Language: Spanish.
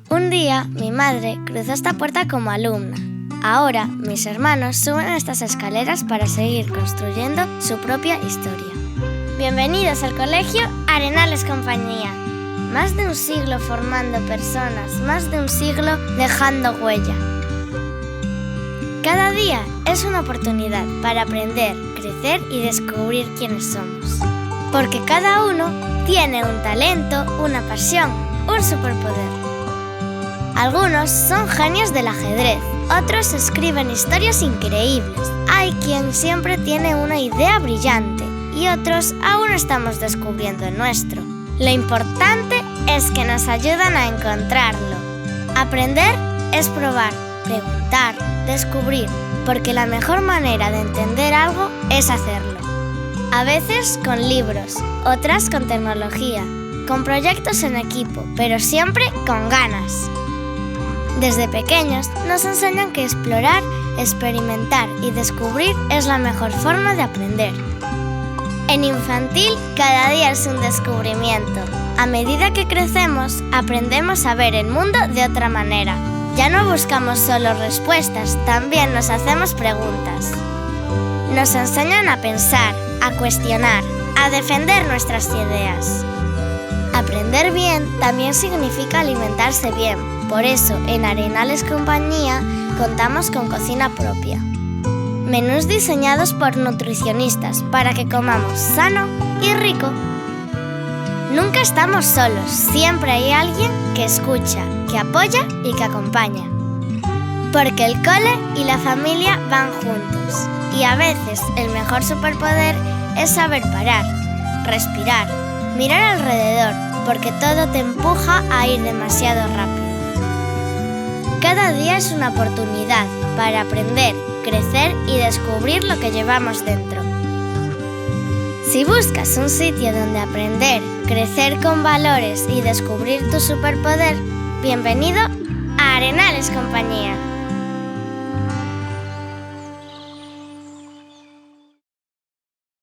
Un día, mi madre cruzó esta puerta como alumna. Ahora, mis hermanos suben estas escaleras para seguir construyendo su propia historia. Bienvenidos al colegio Arenales Compañía. Más de un siglo formando personas, más de un siglo dejando huella. Cada día es una oportunidad para aprender, crecer y descubrir quiénes somos. Porque cada uno tiene un talento, una pasión, un superpoder. Algunos son genios del ajedrez, otros escriben historias increíbles. Hay quien siempre tiene una idea brillante y otros aún estamos descubriendo el nuestro. Lo importante es que nos ayudan a encontrarlo. Aprender es probar, preguntar, descubrir, porque la mejor manera de entender algo es hacerlo. A veces con libros, otras con tecnología, con proyectos en equipo, pero siempre con ganas. Desde pequeños nos enseñan que explorar, experimentar y descubrir es la mejor forma de aprender. En infantil, cada día es un descubrimiento. A medida que crecemos, aprendemos a ver el mundo de otra manera. Ya no buscamos solo respuestas, también nos hacemos preguntas. Nos enseñan a pensar, a cuestionar, a defender nuestras ideas. Aprender bien también significa alimentarse bien. Por eso, en Arenales Compañía contamos con cocina propia. Menús diseñados por nutricionistas para que comamos sano y rico. Nunca estamos solos, siempre hay alguien que escucha, que apoya y que acompaña. Porque el cole y la familia van juntos. Y a veces el mejor superpoder es saber parar, respirar, mirar alrededor, porque todo te empuja a ir demasiado rápido. Cada día es una oportunidad para aprender, crecer y descubrir lo que llevamos dentro. Si buscas un sitio donde aprender, crecer con valores y descubrir tu superpoder, bienvenido a Arenales Compañía.